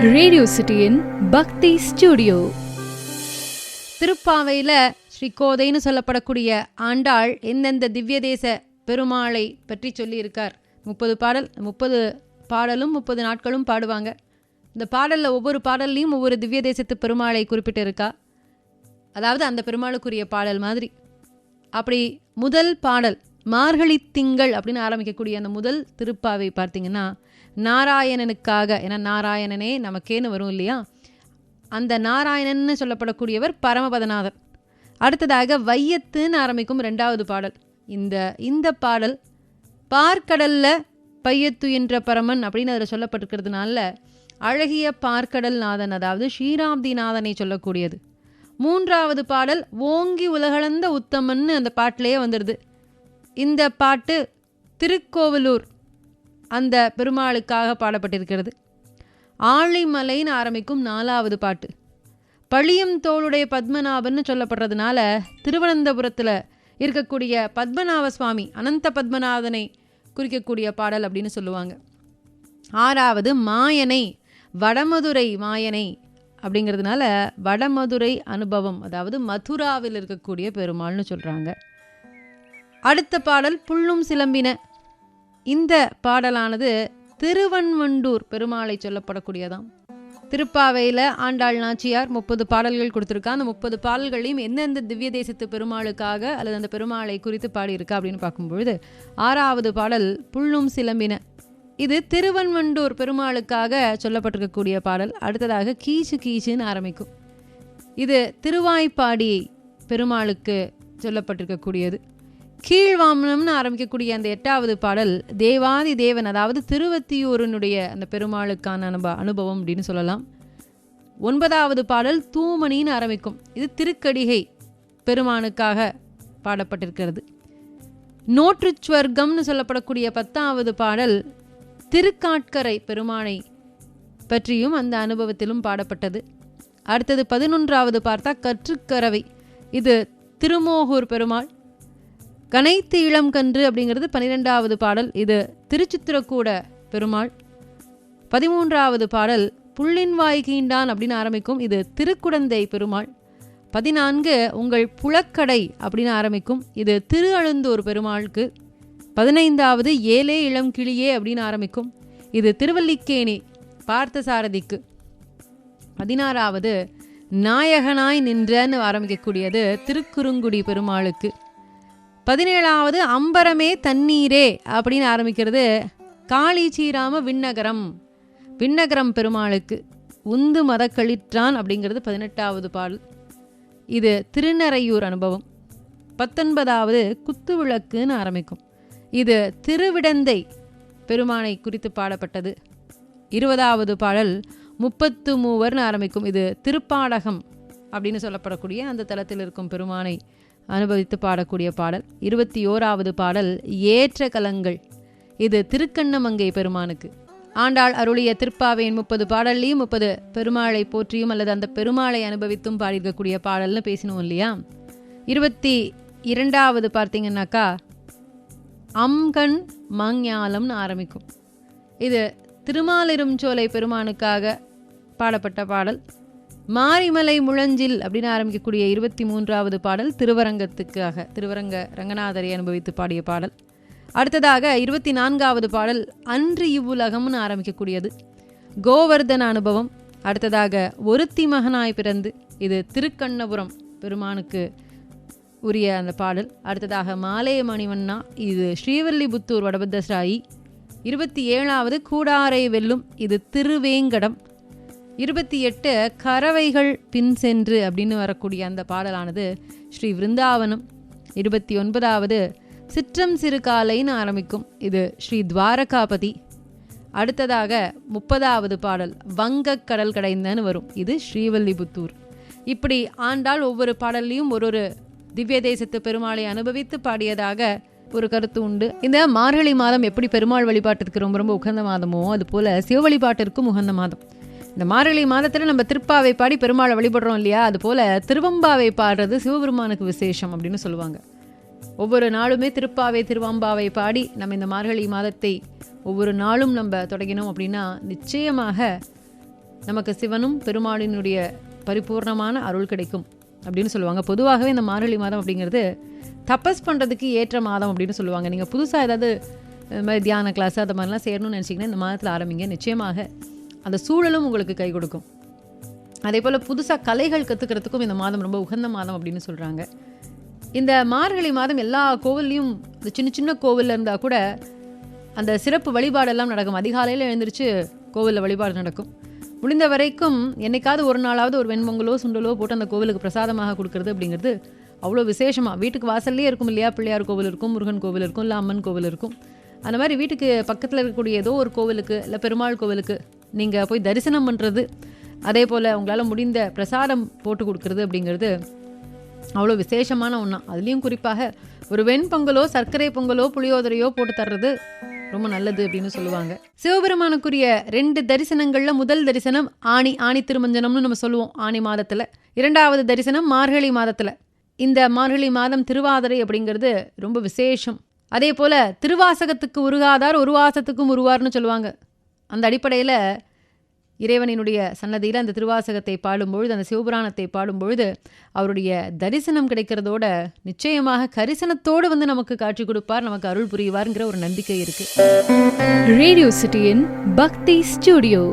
Radio சிட்டியின் பக்தி studio. திருப்பாவையில் Sri கோதைன்னு சொல்லப்படக்கூடிய ஆண்டாள் எந்தெந்த திவ்ய தேச பெருமாளை பற்றி சொல்லியிருக்கார். 30 பாடலும் 30 நாட்களும் பாடுவாங்க. இந்த பாடலில் ஒவ்வொரு பாடல்லையும் ஒவ்வொரு திவ்ய தேசத்து பெருமாளை குறிப்பிட்டு இருக்கா. அதாவது அந்த பெருமாளுக்குரிய பாடல் மாதிரி. அப்படி முதல் பாடல் மார்கழி திங்கள் அப்படின்னு ஆரம்பிக்கக்கூடிய அந்த முதல் திருப்பாவை பார்த்திங்கன்னா நாராயணனுக்காக, ஏன்னா நாராயணனே நமக்கேன்னு வரும் இல்லையா, அந்த நாராயணன்னு சொல்லப்படக்கூடியவர் பரமபதநாதன். அடுத்ததாக வையத்துன்னு ஆரம்பிக்கும் 2வது பாடல். இந்த பாடல் பார்க்கடலில் பையத்துயின்ற பரமன் அப்படின்னு அதில் சொல்லப்பட்டிருக்கிறதுனால அழகிய பார்க்கடல் நாதன், அதாவது ஸ்ரீராப்தி நாதனை சொல்லக்கூடியது. 3வது பாடல் ஓங்கி உலகளந்த உத்தமன்னு அந்த பாட்டிலேயே வந்துடுது. இந்த பாட்டு திருக்கோவிலூர் அந்த பெருமாளுக்காக பாடப்பட்டிருக்கிறது. ஆழிமலைன்னு ஆரம்பிக்கும் 4வது பாட்டு பழியம் தோளுடைய பத்மநாபன்னு சொல்லப்படுறதுனால திருவனந்தபுரத்தில் இருக்கக்கூடிய பத்மநாப சுவாமி அனந்த பத்மநாதனை குறிக்கக்கூடிய பாடல் அப்படின்னு சொல்லுவாங்க. 6வது மாயனை, வடமதுரை மாயனை அப்படிங்கிறதுனால வடமதுரை அனுபவம், அதாவது மதுராவில் இருக்கக்கூடிய பெருமாள்னு சொல்கிறாங்க. அடுத்த பாடல் புள்ளும் சிலம்பின. இந்த பாடலானது திருவன்வண்டூர் பெருமாளை சொல்லப்படக்கூடியதாம். திருப்பாவையில் ஆண்டாள் நாச்சியார் 30 பாடல்கள் கொடுத்துருக்கா. அந்த 30 பாடல்களையும் எந்தெந்த திவ்ய தேசத்து பெருமாளுக்காக அல்லது அந்த பெருமாளை குறித்து பாடியிருக்கா அப்படின்னு பார்க்கும்பொழுது 6வது பாடல் புள்ளும் சிலம்பின. இது திருவன்வண்டூர் பெருமாளுக்காக சொல்லப்பட்டிருக்கக்கூடிய பாடல். அடுத்ததாக கீச்சு கீச்சுன்னு ஆரம்பிக்கும். இது திருவாய்ப்பாடி பெருமாளுக்கு சொல்லப்பட்டிருக்கக்கூடியது. கீழ்வாமனம்னு ஆரம்பிக்கக்கூடிய அந்த 8வது பாடல் தேவாதி தேவன், அதாவது திருவத்தியூரனுடைய அந்த பெருமாளுக்கான அனுபவம் அப்படின்னு சொல்லலாம். 9வது பாடல் தூமணின்னு ஆரம்பிக்கும். இது திருக்கடிகை பெருமானுக்காக பாடப்பட்டிருக்கிறது. நோற்றுச்சுவர்க்கம்னு சொல்லப்படக்கூடிய 10வது பாடல் திருக்காட்கரை பெருமானை பற்றியும் அந்த அனுபவத்திலும் பாடப்பட்டது. அடுத்தது 11வது பார்த்தா கற்றுக்கரவை. இது திருமோகூர் பெருமாள். கனைத்து இளம் கன்று அப்படிங்கிறது 12வது பாடல். இது திருச்சித்திரக்கூட பெருமாள். 13வது பாடல் புள்ளின்வாய் கீண்டான் அப்படின்னு ஆரம்பிக்கும். இது திருக்குடந்தை பெருமாள். 14 உங்கள் புலக்கடை அப்படின்னு ஆரம்பிக்கும். இது திருஅழுந்தூர் பெருமாளுக்கு. 15வது ஏலே இளம் கிளியே அப்படின்னு ஆரம்பிக்கும். இது திருவல்லிக்கேணி பார்த்தசாரதிக்கு. 16வது நாயகனாய் நின்றன்னு ஆரம்பிக்கக்கூடியது திருக்குறுங்குடி பெருமாளுக்கு. 17வது அம்பரமே தண்ணீரே அப்படின்னு ஆரம்பிக்கிறது காளி சீராம விண்ணகரம் பெருமாளுக்கு. உந்து மதக்களிற்றான் அப்படிங்கிறது 18வது பாடல். இது திருநறையூர் அனுபவம். 19வது குத்து விளக்குன்னு ஆரம்பிக்கும். இது திருவிடந்தை பெருமானை குறித்து பாடப்பட்டது. 20வது பாடல் 33 ஆரம்பிக்கும். இது திருப்பாடகம் அப்படின்னு சொல்லப்படக்கூடிய அந்த தலத்தில் இருக்கும் பெருமானை அனுபவித்து பாடக்கூடிய பாடல். 21வது பாடல் ஏற்ற கலங்கள். இது திருக்கண்ணமங்கை பெருமானுக்கு. ஆண்டாள் அருளிய திருப்பாவையின் 30 பாடல்லையும் 30 பெருமாளை போற்றியும் அல்லது அந்த பெருமாளை அனுபவித்தும் பாடியிருக்கக்கூடிய பாடல்னு பேசினோம் இல்லையா. 22வது பார்த்தீங்கன்னாக்கா அம்கண் மங்ஞாலம்னு ஆரம்பிக்கும். இது திருமாலிரும் சோலை பெருமானுக்காக பாடப்பட்ட பாடல். மாரிமலை முழஞ்சில் அப்படின்னு ஆரம்பிக்கக்கூடிய 23வது பாடல் திருவரங்கத்துக்காக, திருவரங்க ரங்கநாதரை அனுபவித்து பாடிய பாடல். அடுத்ததாக 24வது பாடல் அன்று இவ்வுலகம்னு ஆரம்பிக்கக்கூடியது கோவர்தன அனுபவம். அடுத்ததாக ஒருத்தி மகனாய் பிறந்து, இது திருக்கண்ணபுரம் பெருமானுக்கு உரிய அந்த பாடல். அடுத்ததாக மாலைய மணிவண்ணா, இது ஸ்ரீவல்லிபுத்தூர் வடபத்திரசாயி. 27வது கூடாரை வெல்லும், இது திருவேங்கடம். 28 கறவைகள் பின் சென்று அப்படின்னு வரக்கூடிய அந்த பாடலானது ஸ்ரீ விருந்தாவனம். 29வது சிற்றம் சிறுகாலைன்னு ஆரம்பிக்கும். இது ஸ்ரீ துவாரகாபதி. அடுத்ததாக 30வது பாடல் வங்கக்கடல் கடைந்தன்னு வரும். இது ஸ்ரீவல்லிபுத்தூர். இப்படி ஆண்டாள் ஒவ்வொரு பாடல்லையும் ஒரு திவ்ய தேசத்து பெருமாளை அனுபவித்து பாடியதாக ஒரு கருத்து உண்டு. இந்த மார்கழி மாதம் எப்படி பெருமாள் வழிபாட்டிற்கு ரொம்ப ரொம்ப உகந்த மாதமோ அதுபோல சிவ வழிபாட்டிற்கும் உகந்த மாதம். இந்த மார்கழி மாதத்தில் நம்ம திருப்பாவை பாடி பெருமாளை வழிபடுறோம் இல்லையா, அதுபோல் திருவம்பாவை பாடுறது சிவபெருமானுக்கு விசேஷம் அப்படின்னு சொல்லுவாங்க. ஒவ்வொரு நாளுமே திருப்பாவை திருவம்பாவை பாடி நம்ம இந்த மார்கழி மாதத்தை ஒவ்வொரு நாளும் நம்ம தொடங்கினோம் அப்படின்னா நிச்சயமாக நமக்கு சிவனும் பெருமாளினுடைய பரிபூர்ணமான அருள் கிடைக்கும் அப்படின்னு சொல்லுவாங்க. பொதுவாகவே இந்த மார்கழி மாதம் அப்படிங்கிறது தபஸ் பண்ணுறதுக்கு ஏற்ற மாதம் அப்படின்னு சொல்லுவாங்க. நீங்கள் புதுசாக ஏதாவது மாதிரி தியான கிளாஸ் அது மாதிரிலாம் சேரணும்னு நினச்சிங்கன்னா இந்த மாதத்தில் ஆரம்பிங்க. நிச்சயமாக அந்த சூழலும் உங்களுக்கு கை கொடுக்கும். அதே போல் புதுசாக கலைகள் கற்றுக்கிறதுக்கும் இந்த மாதம் ரொம்ப உகந்த மாதம் அப்படின்னு சொல்கிறாங்க. இந்த மார்கழி மாதம் எல்லா கோவில்லையும் சின்ன சின்ன கோவிலில் இருந்தால் கூட அந்த சிறப்பு வழிபாடெல்லாம் நடக்கும். அதிகாலையில் எழுந்திரிச்சு கோவிலில் வழிபாடு நடக்கும். முடிந்த வரைக்கும் என்னைக்காவது ஒரு நாளாவது ஒரு வெண்பொங்கலோ சுண்டலோ போட்டு அந்த கோவிலுக்கு பிரசாதமாக கொடுக்கறது அப்படிங்கிறது அவ்வளோ விசேஷமாக. வீட்டுக்கு வாசல்லே இருக்கும் இல்லையா, பிள்ளையார் கோவில் இருக்கும், முருகன் கோவில் இருக்கும், இல்லை அம்மன் கோவில் இருக்கும். அந்த மாதிரி வீட்டுக்கு பக்கத்தில் இருக்கக்கூடிய ஏதோ ஒரு கோவிலுக்கு இல்லை பெருமாள் கோவிலுக்கு நீங்கள் போய் தரிசனம் பண்ணுறது, அதே போல் உங்களால் முடிந்த பிரசாதம் போட்டு கொடுக்கறது அப்படிங்கிறது அவ்வளோ விசேஷமான ஒன்றா. அதுலேயும் குறிப்பாக ஒரு வெண்பொங்கலோ சர்க்கரை பொங்கலோ புளியோதரையோ போட்டு தர்றது ரொம்ப நல்லது அப்படின்னு சொல்லுவாங்க. சிவபெருமானுக்குரிய 2 தரிசனங்களில் முதல் தரிசனம் ஆணி திருமஞ்சனம்னு நம்ம சொல்லுவோம் ஆணி மாதத்தில். 2வது தரிசனம் மார்கழி மாதத்தில். இந்த மார்கழி மாதம் திருவாதிரை அப்படிங்கிறது ரொம்ப விசேஷம். அதே போல் திருவாசகத்துக்கு உருகாதார் ஒரு வாசத்துக்கும் உருவார்னு சொல்லுவாங்க. அந்த அடிப்படையில் இறைவனினுடைய சன்னதியில் அந்த திருவாசகத்தை பாடும்பொழுது, அந்த சிவபுராணத்தை பாடும்பொழுது அவருடைய தரிசனம் கிடைக்கிறதோட நிச்சயமாக கரிசனத்தோடு வந்து நமக்கு காட்சி கொடுப்பார், நமக்கு அருள் புரிவார்ங்கிற ஒரு நம்பிக்கை இருக்குது. ரேடியோ சிட்டியின் பக்தி ஸ்டுடியோ.